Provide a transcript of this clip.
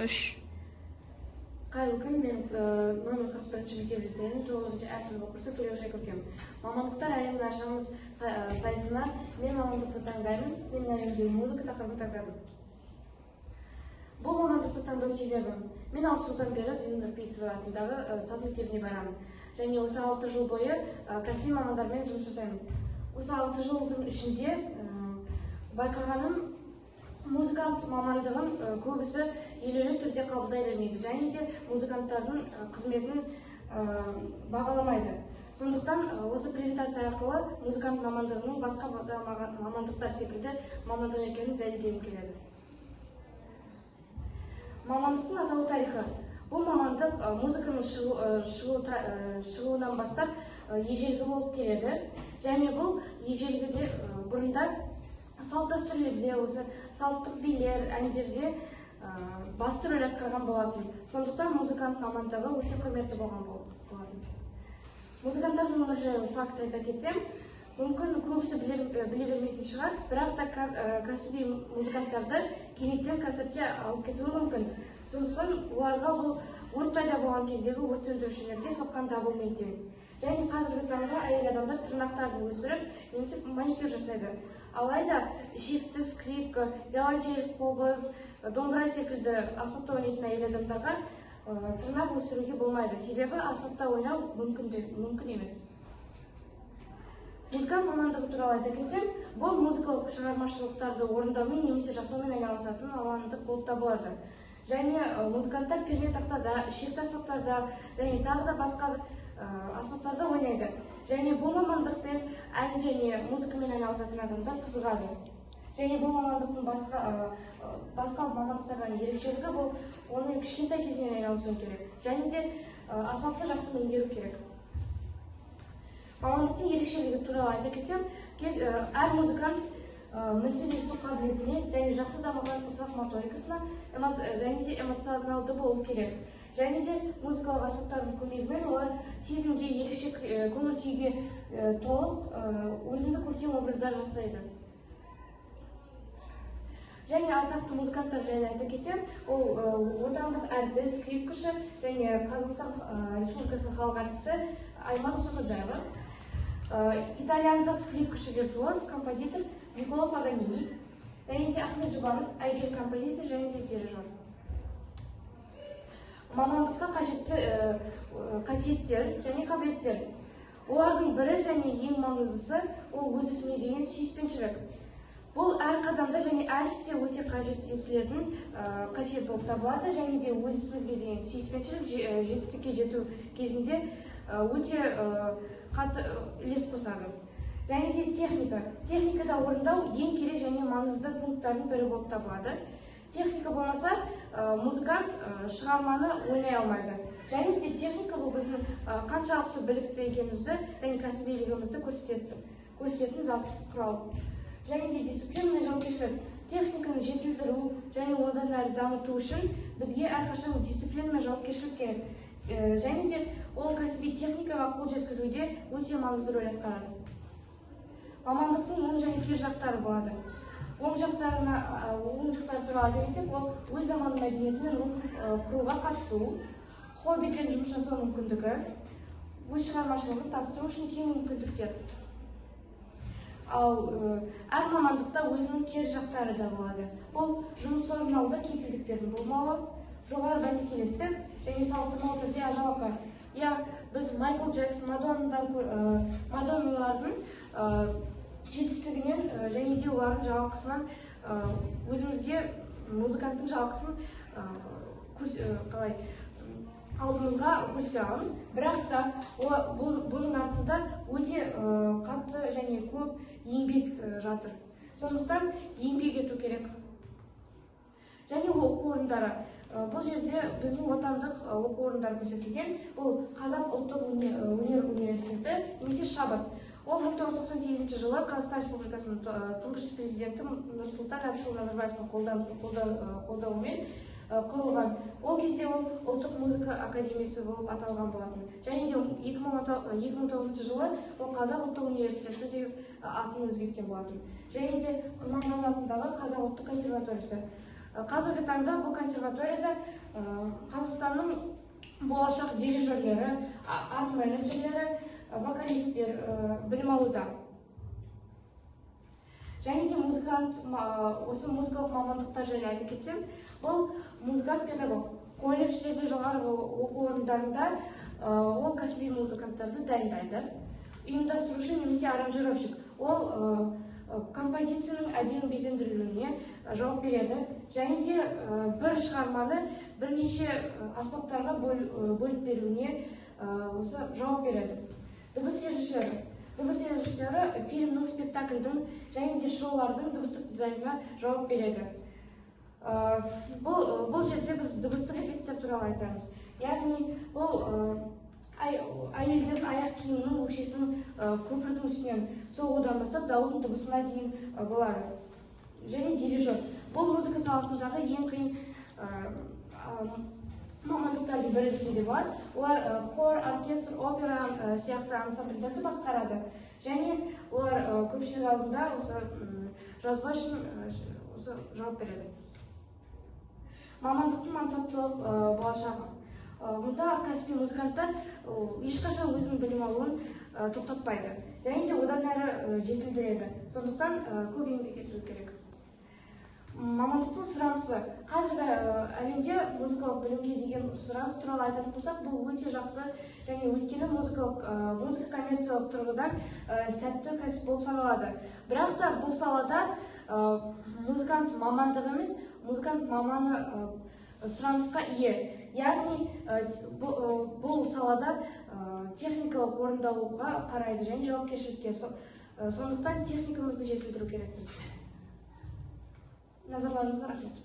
3. Қайырлы күн, мен номер 41 мектеп лицейінің 9-шы А сынып оқушы Төлеушай Көркем. Мамандықтар әлемін ашамыз сайысына мен мамандықты таңдаймын. Мен әлемдегі музыка тақырыбын таңдадым. Бұл мамандықты таңдау себебім: мен 6 жылдан бері Дина Нұрпейісова атындағы саз мектебіне барамын. Және осы 6 жыл бойы кәсіби мамандармен жұмыс жасаймын. Осы 6 жылдың ішінде байқағаным, музыкант мамандығын көбісі елеулі түрде қабылдай бермейді, және де музыканттардың қызметін бағаламайды. Сондықтан осы презентация арқылы музыкант мамандығының басқа мамандықтар секілді мамандық екенін дәлелдегім келеді. Мамандықтың аталу тарихы. Бұл мамандық музыканың шығуынан бастап ежелгі болып келеді. Және бұл ежелгіде бұрында салт дәстүрлерде, осы салттық билер, әндерде басты рөл атқарған болатын. Сондықтан музыкант мамандығы өте құрметті болған болатын. Музыканттардың өмір жайлы факт айта кетсем, мүмкін көбісі біле бермейтін шығар, бірақ та кәсіби музыканттарды кенеттен концертке алып кетуі мүмкін. Сондықтан оларға бұл өрт пайда болған кездегі өрт сөндірушілерге соққан дабылмен тең. Және қазіргі таңда әйел адамдар тырнақтарын өсіріп, немесе маникюр жасайды. Алайда ішекті, скрипка, виолончель, қобыз, домбыра секілді аспапта ойнайтын әйел адамдарға тырнақ өсіруге болмайды. Себебі аспапта ойнау мүмкін емес. Музыкант мамандығы туралы айта кетсем, бұл музыкалық шығармашылықтарды орындаумен немесе жасаумен айналысатын мамандық болып табылады. Және музыканттар перне тақтада, ішекті аспаптарда және тағы да басқа аспаптарда ойнайды. Және бұл мамандықпен ән және музыкамен айналысатын адамдар қызығады. Және бұл мамандықтың басқа мамандықтардан ерекшелігі бұл оның кішкентай кезінен айналысуы керек. Және де аспапты жақсы меңгеру керек. Мамандықтың ерекшелігі туралы айта кетсем, әр музыкант мінсіз есту қабілетіне және жақсы дамыған ұсақ моторикасына және де эмоционалды болу керек. Және де музыкалық аспаптардың көмегімен олар сезімге, ерекше көңіл күйге толық өзіндік көркем образдар жасайды. Және атақты музыканттар жайлы айта кетсем, ол отандық әртіс, скрипкашы және Қазақстан Республикасының халық әртісі Айман Мұсақожаева, итальяндық скрипкашы виртуоз, композитор Николо Паганини, және де Ахмет Жұбанов, әйгілі композитор және де дирижер. Мамандыққа қажетті қасиеттер және қабілеттер. Олардың бірі және ең маңыздысы ол өз ісіне деген сүйіспеншілік. Бұл әр қадамда және әр істе өте қажет етілетін қасиет болып табылады, және де өз ісімізге деген сүйіспеншілік жетістікке жету кезінде өте қатты үлес қосады. Және де техника. Техникада орындау ең керек және маңызды пункттардың бірі болып табылады. Техника болмаса, музыкант шығарманы ойнай алмайды. Және де техника бұл біздің қаншалықты білікті екенімізді және кәсібилігімізді көрсететін зат құрал. Және де дисциплина мен жауапкершілік. Техниканы жетілдіру және одан әрі дамыту үшін бізге әрқашан дисциплина мен жауапкершілік керек. Және де ол кәсіби техникаға қол жеткізуде өте маңызды рөл атқарады. Мамандықтың оң және кері жақтары болады. Оң жақтары туралы айта кетсек, ол өз заманының мәдениеті мен рухын құруға қатысу, хоббиден жұмыс жасау мүмкіндігі, өз шығармашылығын таныстыру үшін кең мүмкіндіктер. Ал әр мамандықта өзінің кері жақтары да болады. Бұл жұмыс орнында кепілдіктердің болмауы, жоғары бәсекелестік және салыстырмалы түрде жалақы. Біз Майкл Джексон, Мадонналардың жетістігінен және де олардың жалақысынан өзімізге музыканттың жалақысын алдымызға көрсете аламыз. Бірақ та бұның артында өте қатты және көп еңбек жатыр. Сондықтан еңбек ету керек. Және оқу орындары. Бұл жерде біздің отандық оқу орындары көрсетілген. Бұл Қазақ ұлттық өнер университеті немесе Шабат. Ол 1998 жылы Қазақстан Республикасының тұңғыш президенті Нұрсұлтан Әбішұлы Назарбаевтың қолдауымен құрылған. Ол кезде ол ұлттық музыка академиясы болып аталған болатын. Және де 2009 жылы ол Қазақ ұлттық университеті деп атын өзгерткен болатын. Және де Құрманғазы атындағы Қазақ ұлттық консерваториясы. Қазіргі таңда бұл консерваторияда Қазақстанның болашақ дирижерлері, арт менеджерлері, вокалистер білім алуда. Және де музыкант, осы музыкалық мамандықтар жайлы айта кетсем, бұл музыкант педагог. Колледждерде, жоғары оқу орындарында ол кәсіби музыканттарды дайындайды. Ұйымдастырушы немесе аранжировщик. Ол композицияның әдемі безендірілуіне жауап береді. Және де бір шығарманы бірнеше аспаптарға бөліп беруіне осы жауап береді. Дыбыс режиссері фильмнің, спектакльдің және де шоулардың дыбыстық дизайнына жауап береді. Бұл жерде біз дыбыстық эффекттер туралы айтамыз. Яғни бұл әйелдер аяқ киімінің өкшесінің көпірдің үстінен соғудан бастап дауылдың дыбысына дейін болады. Және дирижер. Бұл музыка саласындағы ең қиын мамандықтардың бірі десе де болады. Олар хор, оркестр, опера сияқты ансамбльдерді басқарады. Және олар көпшілік алдында осы жазба үшін жауап береді. Мамандықтың мансаптылық болашағы. Мұнда кәсіби музыканттар ешқашан өзінің білім алуын тоқтатпайды. Және де одан әрі жетілдіреді. Сондықтан көп еңбек ету керек. Мамандықтың сұранысы. Қазіргі әлемде музыкалық білімге деген сұраныс туралы айтатын болсақ, бұл өте жақсы, және өйткені музыка коммерциялық тұрғыдан сәтті кәсіп болып саналады. Бірақ та бұл салада музыкант мамандығы емес, музыкант маманы сұранысқа ие. Яғни бұл салада техникалық орындалуға қарайды және жауапкершілікке. Сондықтан техникамызды жетілдіру керекпіз. Назарларыңызға рахмет.